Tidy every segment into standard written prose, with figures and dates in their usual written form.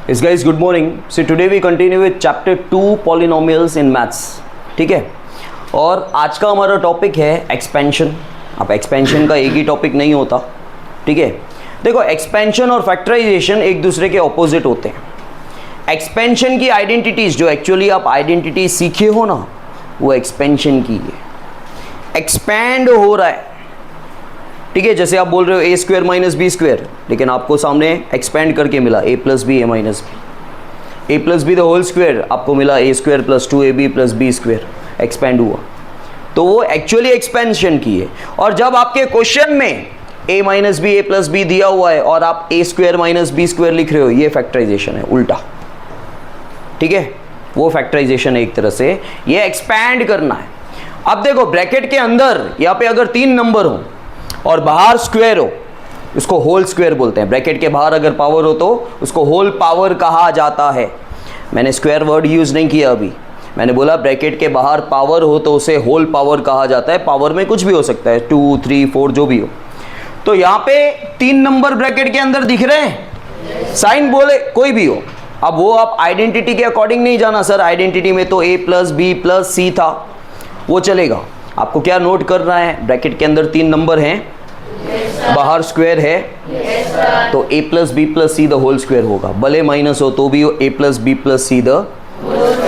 Yes guys, good morning. So today we continue with chapter 2 polynomials in maths. ठीक है, और आज का हमारा टॉपिक है एक्सपेंशन. अब एक्सपेंशन का एक ही टॉपिक नहीं होता, ठीक है. देखो, एक्सपेंशन और फैक्टराइजेशन एक दूसरे के ऑपोजिट होते हैं. एक्सपेंशन की आइडेंटिटीज जो एक्चुअली आप आइडेंटिटी सीखे हो ना, वो एक्सपेंशन की है. एक्सपैंड हो रहा है, ठीक है. जैसे आप बोल रहे हो a square minus b square, लेकिन आपको सामने एक्सपैंड करके मिला a plus b a minus b. A plus b the whole square आपको मिला a square plus 2ab plus B square. Expand हुआ, तो वो एक्चुअली एक्सपेंशन की है. और जब आपके क्वेश्चन में ए minus b a plus B दिया हुआ है और आप ए स्क्वायर माइनस बी स्क्वायर लिख रहे हो, ये फैक्टराइजेशन है, उल्टा. ठीक है, वो फैक्टराइजेशन है एक तरह से. ये एक्सपैंड करना है. अब देखो, ब्रैकेट के अंदर यहाँ पे अगर 3 नंबर हो और बाहर स्क्वायर हो, उसको होल स्क्वायर बोलते हैं. ब्रैकेट के बाहर अगर पावर हो तो उसको होल पावर कहा जाता है. मैंने स्क्वायर वर्ड यूज नहीं किया अभी, मैंने बोला ब्रैकेट के बाहर पावर हो तो उसे होल पावर कहा जाता है. पावर में कुछ भी हो सकता है, 2, 3, 4 जो भी हो. तो यहाँ पे 3 नंबर ब्रैकेट के अंदर दिख रहे हैं, साइन बोले कोई भी हो. अब वो आप आइडेंटिटी के अकॉर्डिंग नहीं जाना. सर आइडेंटिटी में तो a प्लस बी प्लस सी था, वो चलेगा. आपको क्या नोट करना है, ब्रैकेट के अंदर 3 नंबर हैं, बाहर स्क्वायर है, तो a plus B plus C the whole square होगा. भले माइनस हो तो भी a plus B plus C the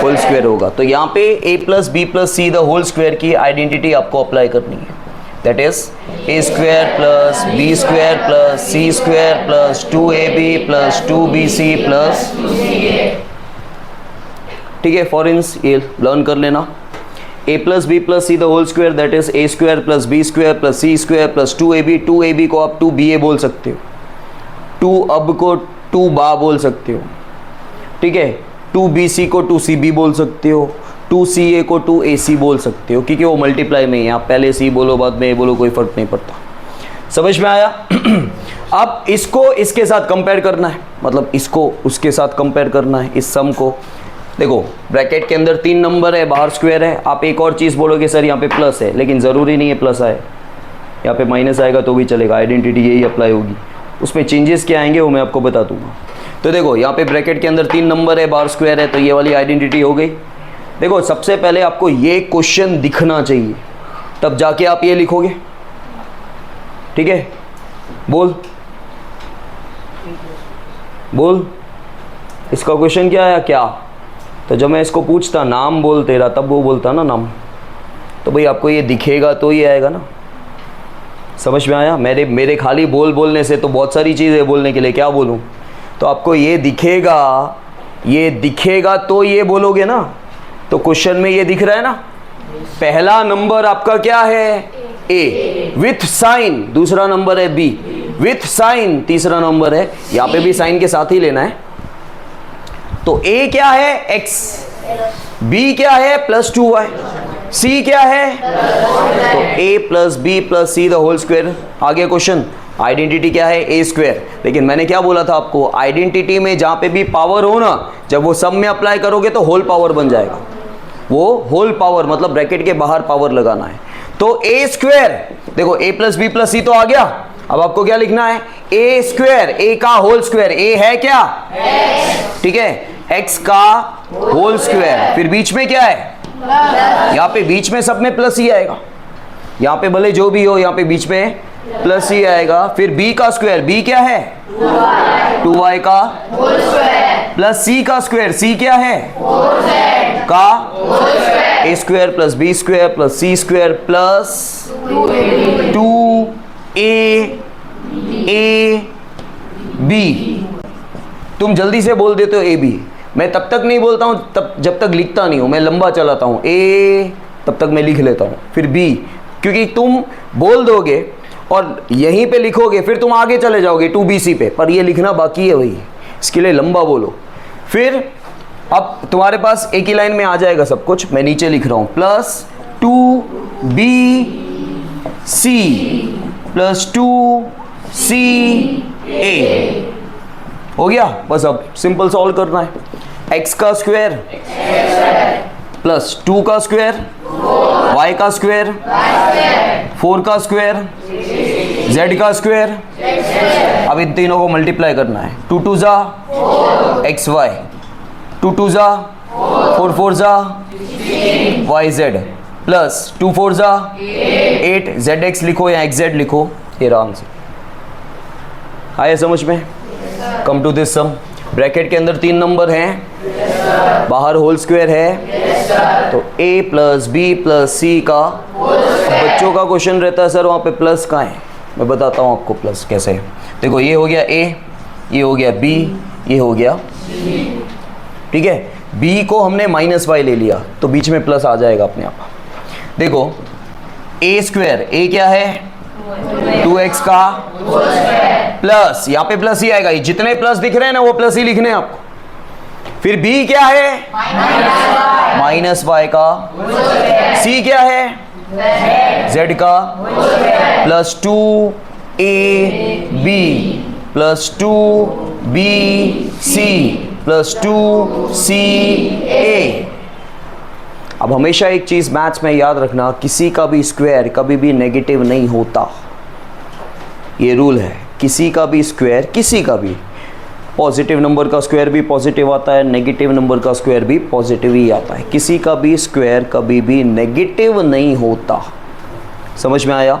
whole square होगा. तो यहाँ पे a plus B plus C the whole square की आइडेंटिटी आपको अप्लाई करनी है. That is a square plus B square plus C square plus 2ab plus 2bc plus, ठीक है. फॉरेंस ये लर्न कर लेना. a plus B plus C the whole square, that is a square plus B square plus C square plus 2ab. 2ab को आप 2ba बोल सकते हो, 2 अब को 2 बा बोल सकते हो, ठीक है. 2bc को 2cb बोल सकते हो, 2ca को 2ac बोल सकते हो, क्योंकि वो मल्टीप्लाई में है. आप पहले c बोलो बाद में a बोलो, कोई फर्क नहीं पड़ता. समझ में आया? अब इसको इसके साथ कंपेयर करना है, मतलब इसको उसके साथ कंपेयर करना है, इस सम को. देखो, ब्रैकेट के अंदर 3 नंबर है, बाहर स्क्वायर है. आप एक और चीज़ बोलोगे सर यहाँ पे प्लस है, लेकिन ज़रूरी नहीं है प्लस आए, यहाँ पे माइनस आएगा तो भी चलेगा. आइडेंटिटी यही अप्लाई होगी. उसमें चेंजेस क्या आएंगे वो मैं आपको बता दूंगा. तो देखो, यहाँ पे ब्रैकेट के अंदर 3 नंबर है, बाहर स्क्वायर है, तो ये वाली आइडेंटिटी हो गई. देखो, सबसे पहले आपको ये क्वेश्चन दिखना चाहिए, तब जाके आप ये लिखोगे. ठीक है, बोल बोल इसका क्वेश्चन क्या आया क्या. तो जब मैं इसको पूछता नाम बोल तेरा, तब वो बोलता ना नाम, तो भाई आपको ये दिखेगा तो ये आएगा ना. समझ में आया? मेरे खाली बोलने से तो बहुत सारी चीज़ें बोलने के लिए, क्या बोलूँ. तो आपको ये दिखेगा तो ये बोलोगे ना. तो क्वेश्चन में ये दिख रहा है ना, पहला नंबर आपका क्या है, ए विथ साइन, दूसरा नंबर है बी विथ साइन, तीसरा नंबर है, यहाँ पे भी साइन के साथ ही लेना है. तो a क्या है x, b क्या है प्लस 2y, c क्या है, तो a plus B plus C the whole square. आगे क्वेश्चन, आइडेंटिटी क्या है, a स्क्वायर. लेकिन मैंने क्या बोला था आपको, आइडेंटिटी में जहां पे भी पावर हो ना, जब वो सम में अप्लाई करोगे तो होल पावर बन जाएगा. वो होल पावर मतलब ब्रैकेट के बाहर पावर लगाना है. तो a स्क्वायर, देखो a प्लस बी प्लस सी तो आ गया. अब आपको क्या लिखना है, a स्क्वायर, a का होल स्क्वायर. a है क्या, ठीक है, x का होल स्क्वायर. फिर बीच में क्या है, यहाँ पे बीच में सब में प्लस ही आएगा. यहाँ पे भले जो भी हो, यहाँ पे बीच में प्लस ही आएगा. फिर b का स्क्वायर, b क्या है, 2y का प्लस c का स्क्वायर, c क्या है, का a square plus b square plus c square plus 2ab. तुम जल्दी से बोल देते हो ab, मैं तब तक नहीं बोलता हूं तब जब तक लिखता नहीं हूं. मैं लंबा चलाता हूं, a तब तक मैं लिख लेता हूं, फिर b, क्योंकि तुम बोल दोगे और यहीं पे लिखोगे, फिर तुम आगे चले जाओगे 2bc पे, पर ये लिखना बाकी है भाई. इसके लिए लंबा बोलो. फिर अब तुम्हारे पास एक ही लाइन में आ जाएगा सब कुछ. मैं नीचे लिख रहा हूं प्लस 2bc प्लस 2ca हो गया. बस अब सिंपल सॉल्व करना है. x का स्क्वायर प्लस 2 का स्क्वायर, y का स्क्वायर, 4 का स्क्वायर, z का स्क्वायर. अब इन तीनों को मल्टीप्लाई करना है। 2 2 जा एक्स वाई, 2 2 जा 4 4 जा वाई जेड, प्लस 2 4 जा 8 जेड एक्स लिखो या एक्स जेड लिखो, ये रहा आंसर। आया समझ में? Come to this sum. Bracket के अंदर 3 नंबर हैं, बाहर होल स्क्वायर है, तो a प्लस बी प्लस सी का, बच्चों का क्वेश्चन रहता है सर वहाँ पे प्लस कहाँ है, मैं बताता हूँ आपको प्लस कैसे है। देखो ये हो गया a, ये हो गया b, ये हो गया ठीक है। b को हमने माइनस वाई ले लिया तो बीच में प्लस आ जाएगा अपने आप। देखो a स्क्वायर, a क्या है 2x का प्लस, यहाँ पे प्लस ही आएगा, जितने प्लस दिख रहे हैं ना वो प्लस ही लिखने हैं आपको। फिर b क्या है माइनस वाई का, c क्या है z का, plus 2ab plus 2bc plus 2ca। अब हमेशा एक चीज मैथ्स में याद रखना, किसी का भी स्क्वायर कभी भी नेगेटिव नहीं होता, ये रूल है। किसी का भी स्क्वायर, किसी का भी, पॉजिटिव नंबर का स्क्वायर भी पॉजिटिव आता है, नेगेटिव नंबर का स्क्वायर भी पॉजिटिव ही आता है। किसी का भी स्क्वायर कभी भी नेगेटिव नहीं होता। समझ में आया?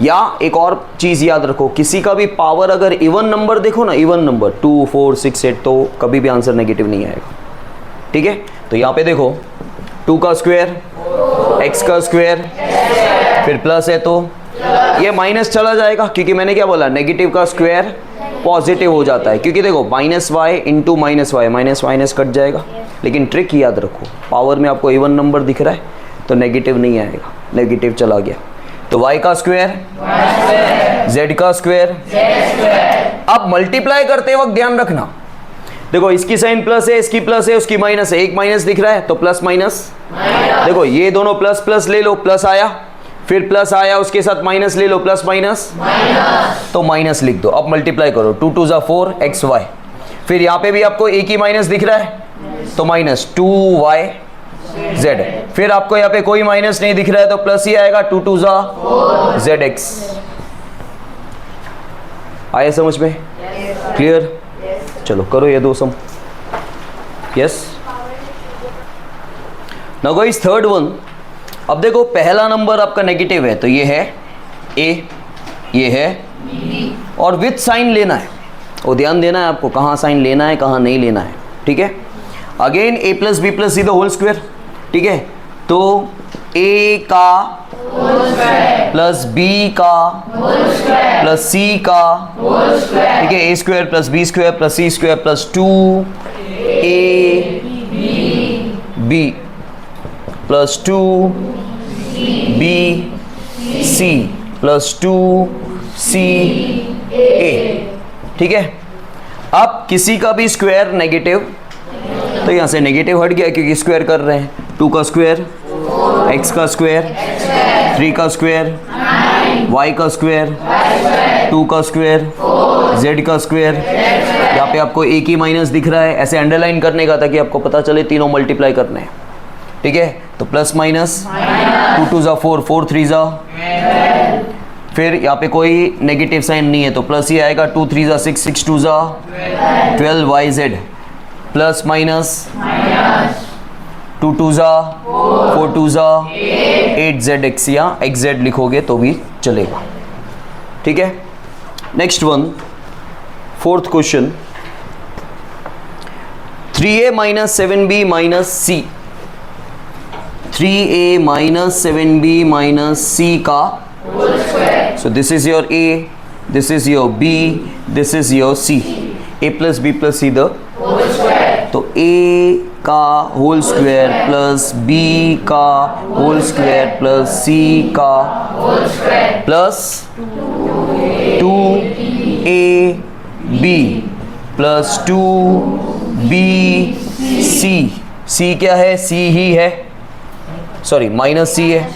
या एक और चीज़ याद रखो, किसी का भी पावर अगर इवन नंबर देखो ना, इवन नंबर 2 4 6 8, तो कभी भी आंसर नेगेटिव नहीं आएगा। ठीक है, तो यहाँ पे देखो 2 का स्क्वायर x का स्क्वायर, फिर प्लस है तो ये माइनस चला जाएगा, क्योंकि मैंने क्या बोला, नेगेटिव का स्क्वायर पॉजिटिव हो जाता है। क्योंकि देखो minus Y into minus Y, minus minus cut जाएगा। लेकिन ट्रिक याद रखो, पावर में आपको इवन नंबर दिख रहा है तो नेगेटिव नहीं आएगा, नेगेटिव चला गया। तो y का स्क्वायर z का स्क्वायर। अब मल्टीप्लाई करते वक्त ध्यान रखना, देखो इसकी साइन प्लस है, इसकी प्लस है, उसकी माइनस है, एक माइनस दिख रहा है तो प्लस माइनस। देखो ये दोनों प्लस प्लस ले लो, प्लस आया, फिर प्लस आया, उसके साथ माइनस ले लो, प्लस माइनस, तो माइनस लिख दो। अब मल्टीप्लाई करो, 2 2 जा 4 एक्स वाई, फिर यहाँ पे भी आपको एक ही माइनस दिख रहा है तो माइनस 2y z, फिर आपको यहाँ पे कोई माइनस नहीं दिख रहा है तो प्लस ही आएगा, 2 2 जा zx। आया समझ में? क्लियर? चलो करो ये दो sum. Yes, now guys third one. अब देखो पहला नंबर आपका नेगेटिव है तो ये है a, ये है b, और विथ साइन लेना है, वो ध्यान देना है आपको, कहाँ साइन लेना है कहाँ नहीं लेना है। ठीक है, again a plus B plus C the whole square. ठीक है, तो a का प्लस b का प्लस c का, ठीक है, a square plus b square plus c square plus 2ab plus 2bc plus 2ca। ठीक है, अब किसी का भी स्क्वायर नेगेटिव, तो यहाँ से नेगेटिव हट गया क्योंकि स्क्वायर कर रहे हैं। 2 का स्क्वायर x का स्क्वायर, 3 का स्क्वायर y का स्क्वायर, 2 का स्क्वायर z का स्क्वायर। यहाँ पे आपको एक ही माइनस दिख रहा है, ऐसे अंडरलाइन करने का ताकि आपको पता चले तीनों मल्टीप्लाई करने हैं। ठीक है, तो प्लस माइनस 2 2 जा 4 4 3 जा, फिर यहाँ पे कोई नेगेटिव साइन नहीं है तो प्लस ही आएगा, 2 3 जा 6 6 2 जा 12yz, प्लस माइनस 2 2 जा 4 2 जा 8zx, या xz लिखोगे तो भी चलेगा। ठीक है, next one, fourth question. 3a minus 7b minus c, 3a minus 7b minus c का, so this is your a, this is your b, this is your c, a plus b plus c the whole square, तो a का whole square plus b का whole square plus c का whole square plus 2ab plus 2bc, c क्या है, c ही है, sorry minus c है।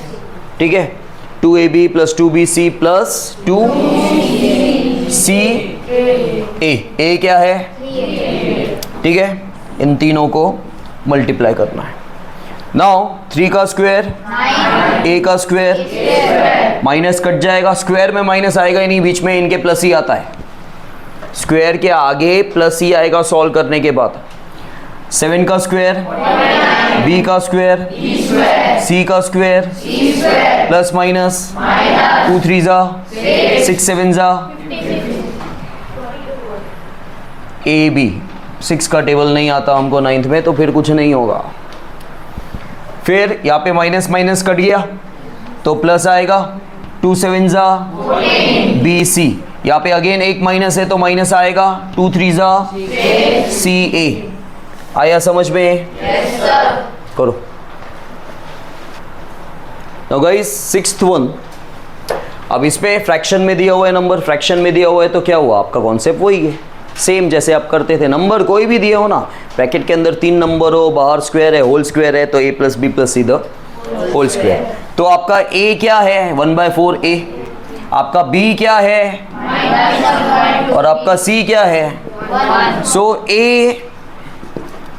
ठीक है, 2ab plus 2bc plus 2ca, a क्या है, ठीक है, इन तीनों को मल्टीप्लाई करना है। नाउ 3 का स्क्वायर a का स्क्वायर, माइनस कट जाएगा, स्क्वायर में माइनस आएगा ही नहीं, बीच में इनके प्लस ही आता है। स्क्वायर के आगे प्लस ही आएगा सॉल्व करने के बाद। 7 का स्क्वायर, बी का स्क्वायर, सी का स्क्वायर, प्लस माइनस 2 3 जा 6 7 जा ए बी। 6 का टेबल नहीं आता हमको 9th में, तो फिर कुछ नहीं होगा। फिर यहाँ पे माइनस माइनस कट गया तो प्लस आएगा 2 7 जा बी सी। यहाँ पे अगेन एक माइनस है तो माइनस आएगा 2 3 जा सी ए। आया समझ में? yes, करो। नाउ गाइस 6th वन, अब इस पे फ्रैक्शन में दिया हुआ है नंबर, फ्रैक्शन में दिया हुआ है तो क्या हुआ, आपका कॉन्सेप्ट वही है, सेम जैसे आप करते थे। नंबर कोई भी दिया हो ना, ब्रैकेट के अंदर 3 नंबर हो, बाहर स्क्वायर है, होल स्क्वायर है, तो a plus B plus C the whole square. तो आपका a क्या है 1/4 a, आपका b क्या है और आपका c क्या है। सो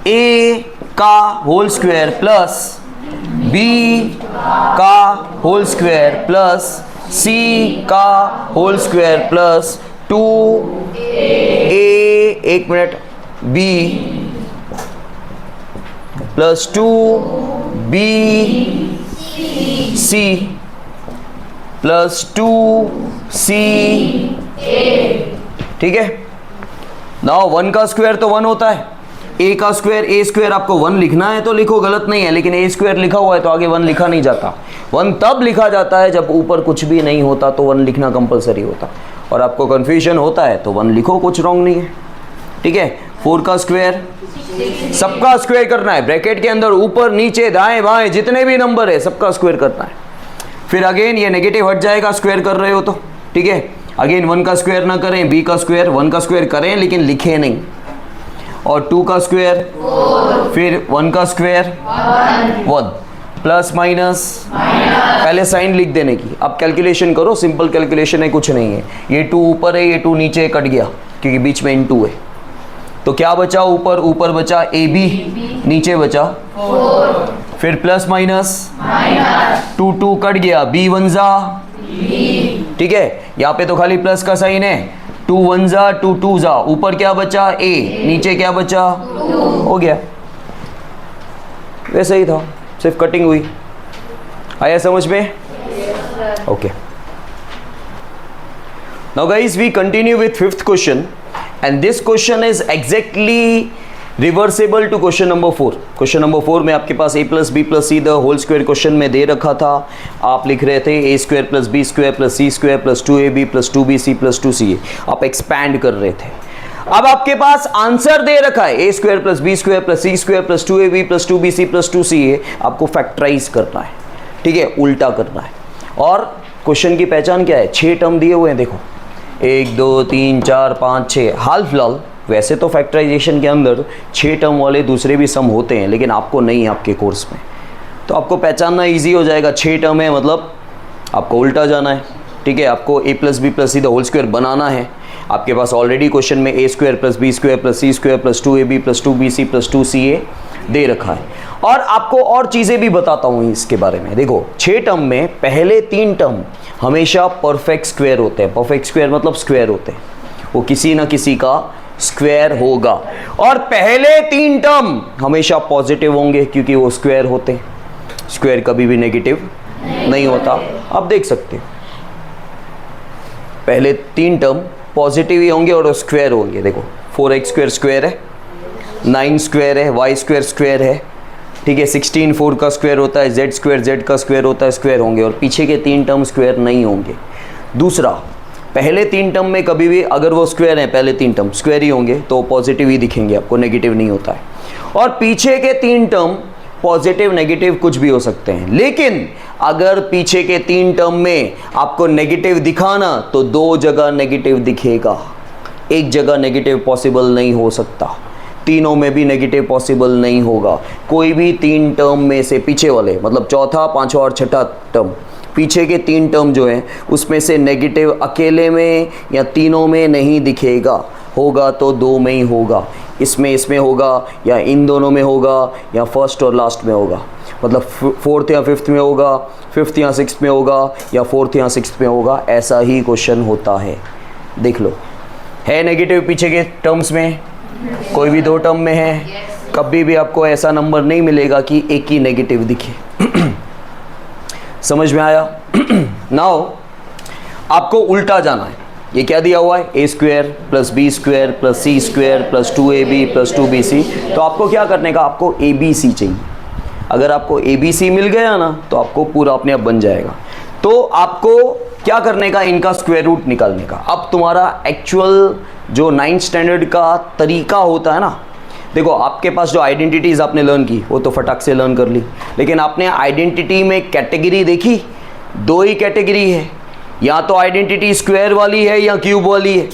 a का होल स्क्वायर प्लस b का होल स्क्वायर प्लस c का होल स्क्वायर प्लस 2a, एक minute, b plus 2b c plus 2c a। ठीक है। नाउ 1 का स्क्वायर तो 1 होता है, a का स्क्वायर, a स्क्वायर आपको 1 लिखना है तो लिखो, गलत नहीं है, लेकिन a स्क्वायर लिखा हुआ है तो आगे 1 लिखा नहीं जाता। 1 तब लिखा जाता है जब ऊपर कुछ भी नहीं होता, तो 1 लिखना कंपलसरी होता। और आपको कन्फ्यूजन होता है तो 1 लिखो, कुछ रॉन्ग नहीं है। ठीक है। 4 का स्क्वायर, सबका स्क्वायर करना है, ब्रैकेट के अंदर ऊपर नीचे दाएं बाएं जितने भी नंबर है सबका स्क्वायर करना है। फिर अगेन ये नेगेटिव हट जाएगा स्क्वायर कर रहे हो तो। ठीक है। अगेन 1 का स्क्वायर ना करें, b का स्क्वायर, 1 का स्क्वायर करें लेकिन लिखे नहीं। और 2 का स्क्वायर, फिर 1 का स्क्वायर 1 प्लस माइनस, पहले साइन लिख देने की। अब कैलकुलेशन करो, सिंपल कैलकुलेशन है, कुछ नहीं है। ये 2 ऊपर है, ये 2 नीचे कट गया क्योंकि बीच में इन 2 है। तो क्या बचा ऊपर, ऊपर बचा ए बी, नीचे बचा 4। फिर प्लस माइनस 2 2 कट गया, बी 1 जा। ठीक है। यहाँ पे तो खाली प्लस का साइन है, 2 1 जा 2 2 जा, ऊपर क्या बचा a, नीचे क्या बचा 2। हो गया, वैसे ही था, सिर्फ कटिंग हुई। आया समझ में? Okay. Now guys we continue with 5th question, and this question is exactly reversible to question number 4। Question number 4 में आपके पास a plus B plus C the whole square question में दे रखा था। आप लिख रहे थे a square plus B square plus C square plus 2ab plus 2bc plus 2ca। आप एक्सपैंड कर रहे थे। अब आपके पास आंसर दे रखा है a square plus B square plus C square plus 2ab plus 2bc plus 2ca। आपको फैक्टराइज करना है, ठीक है, उल्टा करना है। और क्वेश्चन की पहचान क्या है, 6 टर्म दिए हुए हैं, देखो 1 2 3 4 5 6। हाल फिलहाल वैसे तो फैक्टराइजेशन के अंदर 6 टर्म वाले दूसरे भी सम होते हैं, लेकिन आपको नहीं है आपके कोर्स में, तो आपको पहचानना इजी हो जाएगा। 6 टर्म है मतलब आपको उल्टा जाना है। ठीक है। आपको a plus B plus C the whole square बनाना है। आपके पास ऑलरेडी क्वेश्चन में a square plus B square plus C square plus 2ab plus 2bc plus 2ca दे रखा है। और आपको और चीज़ें भी बताता हूँ इसके बारे में। देखो 6 टर्म में पहले 3 टर्म हमेशा परफेक्ट स्क्वायर होते हैं। परफेक्ट स्क्वायर मतलब स्क्वायर होते हैं, वो किसी ना किसी का स्क्वायर होगा। और पहले 3 टर्म हमेशा पॉजिटिव होंगे क्योंकि वो स्क्वायर होते हैं। स्क्वायर कभी भी नेगेटिव नहीं होता। आप देख सकते हो पहले 3 टर्म पॉजिटिव ही होंगे और स्क्वायर होंगे। देखो 4x स्क्वायर स्क्वायर है, 9 स्क्वायर है, y स्क्वायर स्क्वायर है, ठीक है, 16 4 का स्क्वायर होता है, z स्क्वायर z का स्क्वायर होता है, स्क्वायर होंगे। और पीछे के 3 टर्म स्क्वायर नहीं होंगे। दूसरा, पहले 3 टर्म में कभी भी अगर वो स्क्वायर है, पहले 3 टर्म स्क्वायर ही होंगे तो पॉजिटिव ही दिखेंगे आपको, नेगेटिव नहीं होता है। और पीछे के 3 टर्म पॉजिटिव नेगेटिव कुछ भी हो सकते हैं, लेकिन अगर पीछे के 3 टर्म में आपको नेगेटिव दिखाना तो 2 जगह नेगेटिव दिखेगा, एक जगह नेगेटिव पॉसिबल नहीं हो सकता। तीनों में भी नेगेटिव पॉसिबल नहीं होगा। कोई भी 3 टर्म में से पीछे वाले मतलब चौथा, पांचवा और छठा टर्म, पीछे के 3 टर्म जो हैं उसमें से नेगेटिव अकेले में या तीनों में नहीं दिखेगा। होगा तो 2 में ही होगा, इसमें होगा या इन दोनों में होगा या फर्स्ट और लास्ट में होगा। मतलब 4th या 5th में होगा, 5th या 6th में होगा या 4th या 6th में होगा। ऐसा ही क्वेश्चन होता है, देख लो, है नेगेटिव पीछे के टर्म्स में? कोई भी दो टर्म में है? कभी भी आपको ऐसा नंबर नहीं मिलेगा कि एक ही नेगेटिव दिखे। समझ में आया? नाउ आपको उल्टा जाना है। ये क्या दिया हुआ है? ए square plus B square plus सी square plus 2ab plus 2bc। तो आपको क्या करने का? आपको abc चाहिए। अगर आपको abc मिल गया ना तो आपको पूरा अपने आप बन जाएगा। तो आपको क्या करने का? इनका स्क्वायर रूट निकालने का। अब तुम्हारा एक्चुअल जो 9th स्टैंडर्ड का तरीका होता है ना, देखो आपके पास जो आइडेंटिटीज़ आपने लर्न की वो तो फटाक से लर्न कर ली, लेकिन आपने आइडेंटिटी में कैटेगरी देखी? दो ही कैटेगरी है, या तो आइडेंटिटी स्क्वायर वाली है या क्यूब वाली है।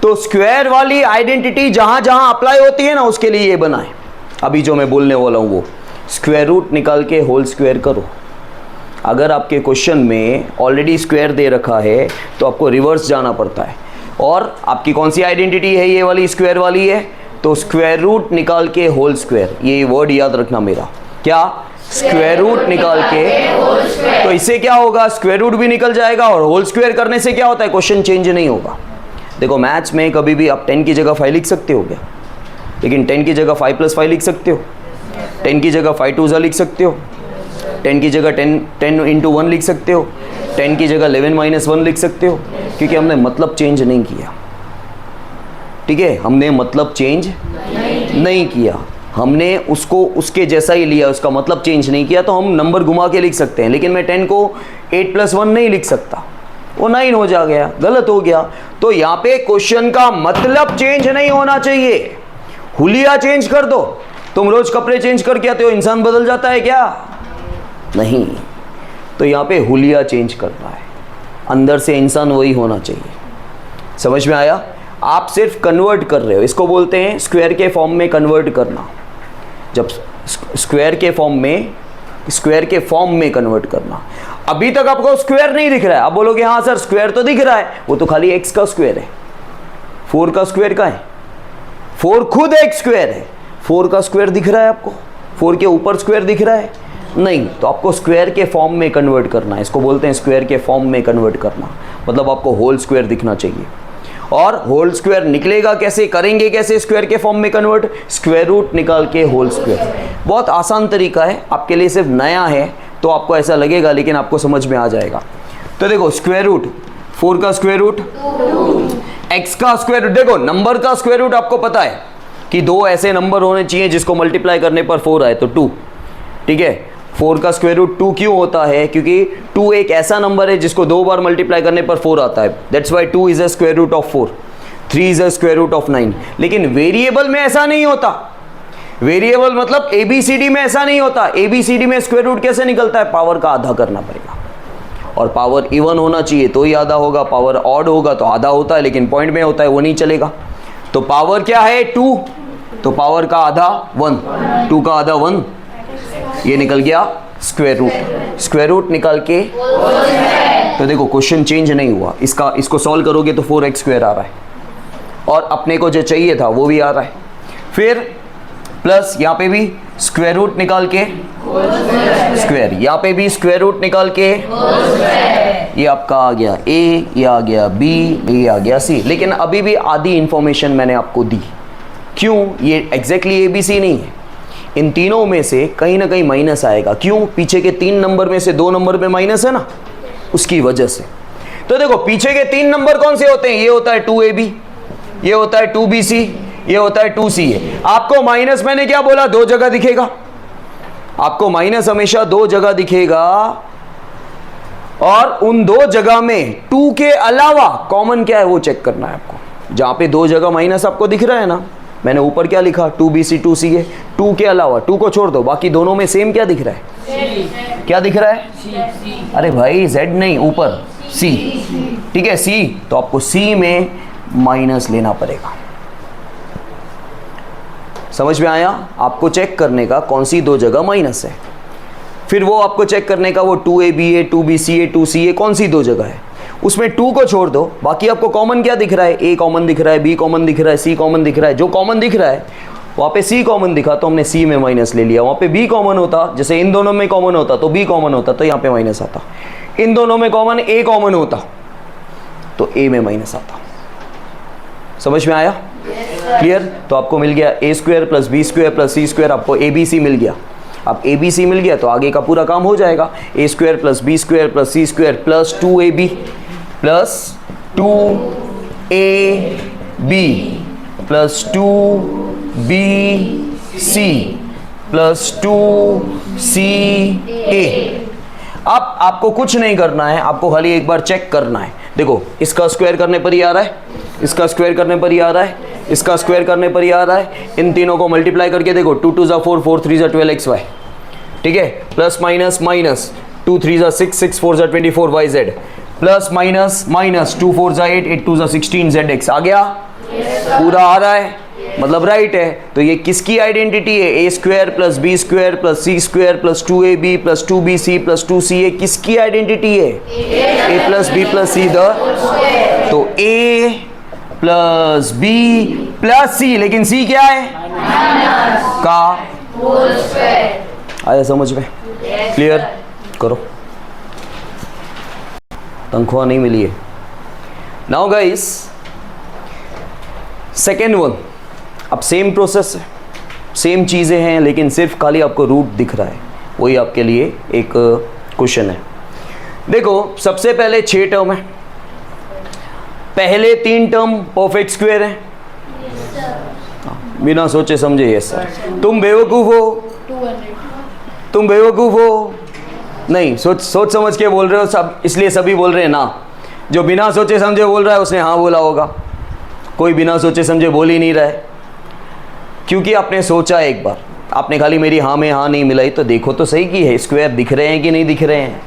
तो स्क्वायर वाली आइडेंटिटी जहां जहां अप्लाई होती है ना उसके लिए ये बना है। अभी जो मैं बोलने वाला हूं वो स्क्वायर रूट निकाल के होल स्क्वायर करो। अगर आपके क्वेश्चन में ऑलरेडी स्क्वायर दे रखा है तो आपको रिवर्स जाना पड़ता है। और आपकी कौन सी आइडेंटिटी है? ये वाली स्क्वायर वाली है। तो स्क्वायर रूट निकाल के होल स्क्वायर, ये वर्ड याद रखना मेरा। क्या? स्क्वायर रूट निकाल के। तो इससे क्या होगा? स्क्वायर रूट भी निकल जाएगा और होल स्क्वायर करने से क्या होता है? क्वेश्चन चेंज नहीं होगा। देखो मैथ्स में कभी भी आप 10 की जगह 5 लिख सकते हो क्या? लेकिन 10 की जगह 5 + 5 लिख सकते हो। 10 की जगह 5 2 लिख सकते हो। 10 की जगह 10 × 1 लिख सकते हो। 10 की जगह 11 - 1 लिख सकते हो, क्योंकि हमने मतलब चेंज नहीं किया। ठीक है, हमने मतलब चेंज नहीं किया, हमने उसको उसके जैसा ही लिया, उसका मतलब चेंज नहीं किया। तो हम नंबर घुमा के लिख सकते हैं, लेकिन मैं 10 को 8 + 1 नहीं लिख सकता, वो 9 हो जा गया, गलत हो गया। तो यहाँ पे क्वेश्चन का मतलब चेंज नहीं होना चाहिए। हुलिया चेंज कर दो। तुम रोज कपड़े चेंज करके आते हो, इंसान बदल जाता है क्या? नहीं। तो यहाँ पे हुलिया चेंज करना है, अंदर से इंसान वही होना चाहिए। समझ में आया? आप सिर्फ कन्वर्ट कर रहे हो, इसको बोलते हैं स्क्वायर के फॉर्म में कन्वर्ट करना। जब स्क्वायर के फॉर्म में कन्वर्ट करना। अभी तक आपको स्क्वायर नहीं दिख रहा है, आप बोलोगे हाँ सर स्क्वायर तो दिख रहा है, वो तो खाली x का स्क्वायर है। 4 का स्क्वायर का है? 4 खुद x स्क्वायर है। 4 का स्क्वायर दिख रहा है आपको? 4 के ऊपर स्क्वायर दिख रहा है? नहीं। तो आपको स्क्वायर के फॉर्म में कन्वर्ट करना है, इसको बोलते हैं स्क्वायर के फॉर्म में कन्वर्ट करना। मतलब आपको होल स्क्वायर दिखना चाहिए। और होल स्क्वायर निकलेगा कैसे, करेंगे कैसे स्क्वायर के फॉर्म में कन्वर्ट? स्क्वायर रूट निकाल के होल स्क्वायर। बहुत आसान तरीका है, आपके लिए सिर्फ नया है तो आपको ऐसा लगेगा, लेकिन आपको समझ में आ जाएगा। तो देखो स्क्वायर रूट, 4 का स्क्वायर रूट, x का स्क्वायर रूट। देखो नंबर का स्क्वायर रूट आपको पता है कि दो ऐसे नंबर होने चाहिए जिसको मल्टीप्लाई करने पर 4 आए, तो 2। ठीक है, 4 का स्क्वायर रूट 2 क्यों होता है? क्योंकि 2 एक ऐसा नंबर है जिसको 2 बार मल्टीप्लाई करने पर 4 आता है। That's why 2 is a square root of 4, 3 is a square root of 9। लेकिन वेरिएबल में ऐसा नहीं होता। वेरिएबल मतलब ABCD में ऐसा नहीं होता। ABCD में स्क्वायर रूट कैसे निकलता है? पावर का आधा करना पड़ेगा, और पावर इवन होना चाहिए तो ही आधा होगा, पावर ऑड होगा तो आधा होता है, लेकिन पॉइंट में होता है वो नहीं चलेगा। तो पावर क्या है? 2, तो पावर का आधा 1, 2 का आधा 1, ये निकल गया स्क्वायर रूट। स्क्वायर रूट निकाल के, तो देखो क्वेश्चन चेंज नहीं हुआ। इसको सॉल्व करोगे तो 4x स्क्वायर आ रहा है, और अपने को जो चाहिए था वो भी आ रहा है। फिर प्लस यहाँ पे भी स्क्वायर रूट निकाल के स्क्वायर, यहाँ पे भी स्क्वायर रूट निकाल के, ये आपका आ गया a, ये आ गया b, ये आ गया c। लेकिन अभी भी आधी इंफॉर्मेशन मैंने आपको दी। क्यों? ये एग्जैक्टली ABC नहीं है, इन तीनों में से कहीं ना कहीं माइनस आएगा। क्यों? पीछे के 3 नंबर में से 2 नंबर में माइनस है ना, उसकी वजह से। तो देखो पीछे के 3 नंबर कौन से होते हैं? ये होता है 2AB, ये होता है 2BC, ये होता है 2CA। आपको माइनस मैंने क्या बोला? 2 जगह दिखेगा। आपको माइनस हमेशा 2 जगह दिखेगा, और उन 2 जगह में 2 के अलावा कॉमन क्या है वो चेक करना है आपको। जहां पे 2 जगह माइनस आपको दिख रहा है ना, मैंने ऊपर क्या लिखा? 2BC 2CA। 2 के अलावा, 2 को छोड़ दो, बाकी दोनों में सेम क्या दिख रहा है? क्या दिख रहा है? अरे भाई Z नहीं, ऊपर C। ठीक है, C। तो आपको C में माइनस लेना पड़ेगा। समझ में आया? आपको चेक करने का कौन सी 2 जगह माइनस है, फिर वो आपको चेक करने का वो 2AB है, 2BC है, 2CA कौन सी 2 जगह है। उसमें 2 को छोड़ दो, बाकी आपको कॉमन क्या दिख रहा है? A कॉमन दिख रहा है, B कॉमन दिख रहा है, C कॉमन दिख रहा है। जो कॉमन दिख रहा है वहाँ पे C कॉमन दिखा तो हमने C में माइनस ले लिया। वहाँ पे B कॉमन होता, जैसे इन दोनों में कॉमन होता तो B कॉमन होता, तो यहाँ पे माइनस आता। इन दोनों में कॉमन A कॉमन होता तो A में माइनस आता। समझ में आया? क्लियर? तो आपको मिल गया a square plus B square plus C square, आपको ए बी सी मिल गया। अब ए बी सी मिल गया तो आगे का पूरा काम हो जाएगा। A square plus B square plus C square plus 2ab plus 2ab plus 2bc plus 2ca। अब आपको कुछ नहीं करना है, आपको खाली एक बार चेक करना है। देखो, इसका स्क्वायर करने पर ही आ रहा है, इसका स्क्वायर करने पर ही आ रहा है, इसका स्क्वायर करने पर ही आ रहा है। इन तीनों को मल्टीप्लाई करके देखो, 2 2 ज़ा 4, 4 3 ज़ा 12xy, ठीक है, प्लस माइनस माइनस 2 3 ज़ा 6, 6 4 ज़ा 24 yz, प्लस माइनस माइनस 2 4 ज़ा 8, 8 2 ज़ा 16 zx। आ गया? पूरा आ रहा है, मतलब राइट है। तो ये किसकी आइडेंटिटी है? ए square plus B square plus सी square plus 2ab plus 2bc plus 2ca किसकी आइडेंटिटी है? ए प्लस बी प्लस सी द। तो A plus B plus C, लेकिन सी क्या है? का होल स्क्वायर। आया समझ में? क्लियर? करो, तनख्वाह नहीं मिली है। नाउ गाइस, सेकेंड वन, अब सेम प्रोसेस है, सेम चीज़ें हैं, लेकिन सिर्फ खाली आपको रूट दिख रहा है। वही आपके लिए एक क्वेश्चन है। देखो, सबसे पहले 6 टर्म है, पहले 3 टर्म परफेक्ट स्क्वायर है। बिना सोचे समझे यस सर। तुम बेवकूफ़ हो, तुम बेवकूफ़ हो नहीं, सोच समझ के बोल रहे हो सब, इसलिए सभी बोल रहे हैं ना। जो बिना सोचे समझे बोल रहा है उसने हाँ बोला होगा, कोई बिना सोचे समझे बोल ही नहीं रहा है, क्योंकि आपने सोचा एक बार, आपने खाली मेरी हाँ में हाँ नहीं मिलाई। तो देखो तो सही कि है स्क्वायर दिख रहे हैं कि नहीं दिख रहे हैं।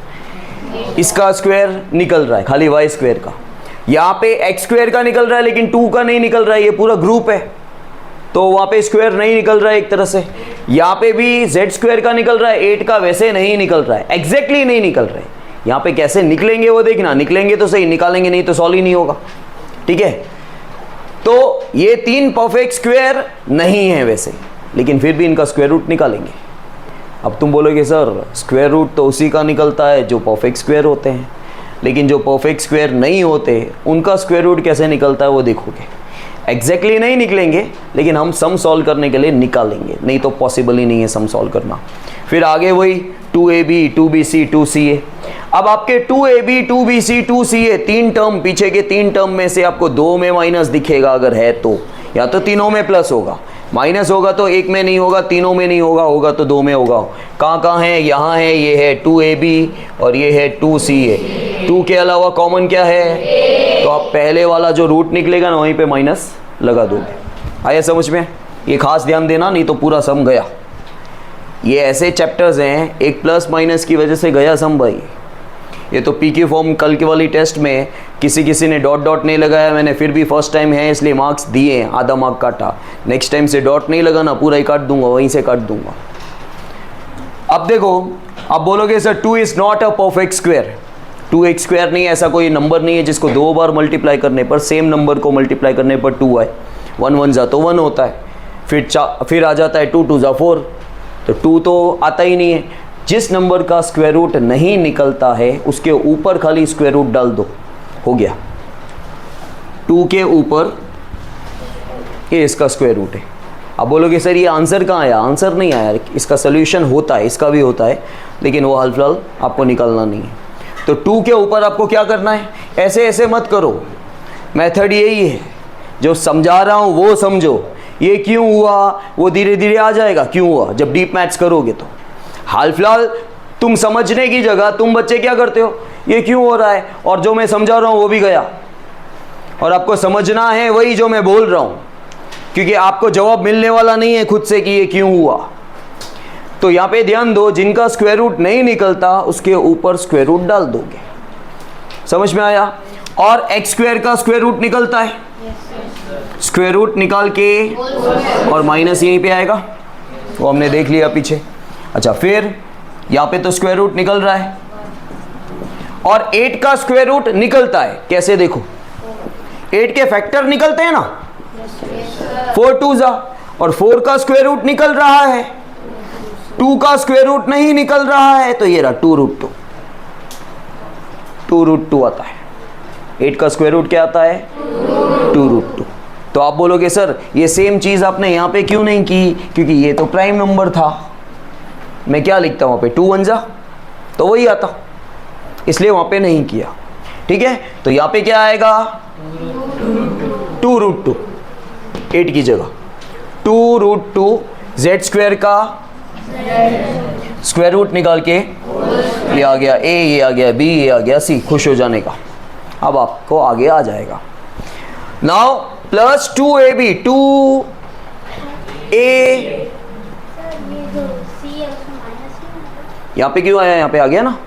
इसका स्क्वायर निकल रहा है खाली वाई स्क्वायर का, यहाँ पे एक्स स्क्वायर का निकल रहा है लेकिन 2 का नहीं निकल रहा है। ये पूरा ग्रुप है तो वहाँ पे स्क्वायर नहीं निकल रहा है एक तरह से। यहाँ पे भी जेड स्क्वायर का निकल रहा है, 8 का वैसे नहीं निकल रहा है, एग्जैक्टली नहीं निकल रहा है। यहाँ पे कैसे निकलेंगे वो देखना, निकलेंगे तो सही, निकालेंगे नहीं तो सॉल्व ही नहीं होगा, ठीक है। तो ये 3 परफेक्ट स्क्वायर नहीं है वैसे, लेकिन फिर भी इनका स्क्वायर रूट निकालेंगे। अब तुम बोलोगे सर स्क्वायर रूट तो उसी का निकलता है जो परफेक्ट स्क्वायर होते हैं, लेकिन जो परफेक्ट स्क्वायर नहीं होते उनका स्क्वायर रूट कैसे निकलता है वो देखोगे। एग्जैक्टली नहीं निकलेंगे, लेकिन हम सम सॉल्व करने के लिए निकालेंगे, नहीं तो पॉसिबल ही नहीं है सम सॉल्व करना। फिर आगे वही 2ab 2bc 2ca। अब आपके 2ab 2bc 2ca 3 टर्म, पीछे के 3 टर्म में से आपको 2 में माइनस दिखेगा अगर है तो, या तो तीनों में प्लस होगा। माइनस होगा तो एक में नहीं होगा, तीनों में नहीं होगा, होगा तो 2 में होगा। कहाँ है? यहाँ है, ये है 2ab और ये है 2ca। 2 के अलावा कॉमन क्या है? तो आप पहले वाला जो रूट निकलेगा ना वहीं पे माइनस लगा दोगे। आया समझ में? ये खास ध्यान देना, नहीं तो पूरा सम गया। ये ऐसे चैप्टर्स हैं, एक प्लस माइनस की वजह से गया सम भाई। ये तो पी के फॉर्म कल के वाली टेस्ट में किसी ने डॉट डॉट नहीं लगाया, मैंने फिर भी फर्स्ट टाइम है इसलिए मार्क्स दिए, आधा मार्क काटा। नेक्स्ट टाइम से डॉट नहीं लगाना, पूरा ही काट दूंगा, वहीं से काट दूंगा। अब देखो, अब बोलोगे sir 2 is not a perfect square. 2x square नहीं है, ऐसा कोई नंबर नहीं है जिसको 2 बार मल्टीप्लाई करने पर, सेम नंबर को मल्टीप्लाई करने पर 2 आए। 1 1 जा तो 1 होता है, फिर आ जाता है 2 2 जा 4, तो 2 तो आता ही नहीं है। जिस नंबर का स्क्वायर रूट नहीं निकलता है उसके ऊपर खाली स्क्वायर रूट डाल दो, हो गया। 2 के ऊपर ये इसका स्क्वायर रूट है। अब बोलोगे सर ये आंसर कहाँ आया? आंसर नहीं आया, इसका सोल्यूशन होता है, इसका भी होता है, लेकिन वो हाल फिलहाल आपको निकालना नहीं है। तो 2 के ऊपर आपको क्या करना है? ऐसे ऐसे मत करो, मेथड यही है, जो समझा रहा हूँ वो समझो। ये क्यों हुआ वो धीरे धीरे आ जाएगा, क्यों हुआ जब डीप मैथ्स करोगे तो। हाल फिलहाल तुम समझने की जगह तुम बच्चे क्या करते हो, ये क्यों हो रहा है, और जो मैं समझा रहा हूँ वो भी गया। और आपको समझना है वही जो मैं बोल रहा हूँ, क्योंकि आपको जवाब मिलने वाला नहीं है खुद से कि ये क्यों हुआ। तो यहाँ पे ध्यान दो, जिनका स्क्वायर रूट नहीं निकलता उसके ऊपर स्क्वायर रूट डाल दोगे। समझ में आया? और एक्स स्क्वायर का स्क्वायर रूट निकलता है, स्क्वायर रूट निकाल के और माइनस यहीं पे आएगा, वो हमने देख लिया पीछे। अच्छा, फिर यहाँ पे तो स्क्वायर रूट निकल रहा है, और 8 का स्क्वायर रूट निकलता है। कैसे देखो, 8 के फैक्टर निकलते हैं ना, 4 2 जा, और 4 का स्क्वायर रूट निकल रहा है, 2 का स्क्वायर रूट नहीं निकल रहा है, तो ये रहा 2 रूट 2, 2 रूट 2 आता है। 8 का स्क्वायर रूट क्या आता है? 2 रूट 2। तो आप बोलोगे सर ये सेम चीज़ आपने यहाँ पे क्यों नहीं की, क्योंकि ये तो प्राइम नंबर था, मैं क्या लिखता वहाँ पे 2 1 जा, तो वही आता, इसलिए वहाँ पे नहीं किया। ठीक है, तो यहाँ पे क्या आएगा 2√2, 8 की जगह 2√2 जेड स्क्वायर का स्क्वायर रूट निकाल के ये आ गया ए, ये आ गया बी, ये आ गया सी, खुश हो जाने का। अब आपको आगे आ जाएगा। नाउ प्लस 2ab, 2a, यहाँ पे क्यों आया, यहाँ पे आ गया ना,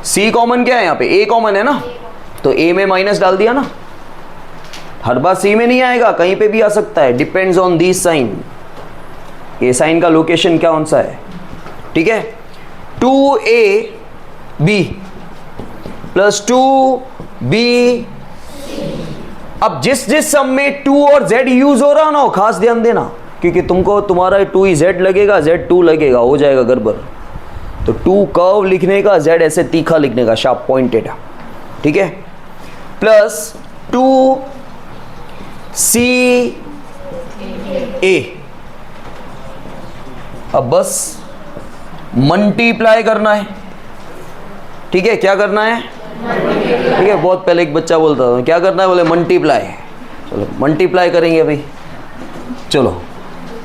c कॉमन क्या है, यहाँ पे a कॉमन है ना, तो a में माइनस डाल दिया ना, हर बार c में नहीं आएगा, कहीं पे भी आ सकता है, डिपेंड्स ऑन दिस साइन, ये साइन का लोकेशन क्या कौन सा है। ठीक है, 2ab प्लस 2b, अब जिस सम में 2 और z यूज हो रहा ना, खास ध्यान देना, क्योंकि तुमको तुम्हारा 2 ही z लगेगा, z2 लगेगा, हो जाएगा गड़बड़। तो 2 कर्व लिखने का, z ऐसे तीखा लिखने का, शार्प पॉइंटेड। ठीक है, प्लस 2ca, अब बस मल्टीप्लाई करना है। ठीक है, क्या करना है, ठीक है, बहुत पहले एक बच्चा बोलता था क्या करना है, बोले मल्टीप्लाई, चलो मल्टीप्लाई करेंगे अभी। चलो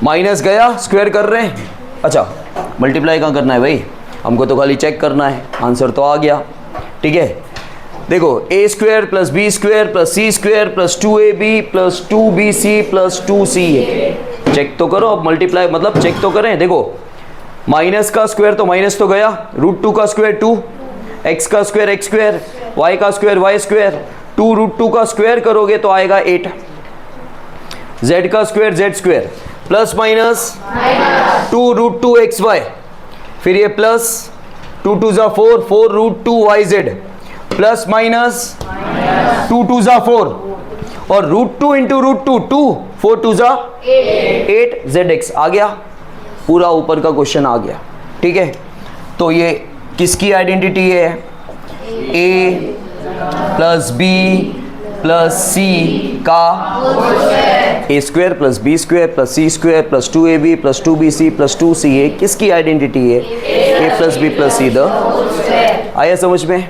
माइनस गया, स्क्वायर कर रहे हैं, अच्छा मल्टीप्लाई कहाँ करना है भाई, हमको तो खाली चेक करना है, आंसर तो आ गया। ठीक है, देखो a square plus B square plus C square plus 2ab plus 2bc plus 2ca, check तो करो, अब मल्टीप्लाई मतलब चेक तो करें। देखो माइनस का स्क्वायर तो माइनस तो गया, √2 का स्क्वायर 2, x का स्क्वायर x स्क्वायर, y का स्क्वायर y स्क्वायर, 2√2 का स्क्वायर करोगे तो आएगा 8, z का square z square, plus minus 2√2xy, फिर ये प्लस 2 2 जा 4, 4√2yz, प्लस माइनस 2 2 जा 4, और √2 इंटू √2 2, 4 2 जा 8 zx आ गया, पूरा ऊपर का क्वेश्चन आ गया। ठीक है, तो ये किसकी आइडेंटिटी है, a plus b plus c का a square plus b square plus c square plus 2ab plus 2bc plus 2ca किसकी आइडेंटिटी है, a plus b plus c the. आया समझ में?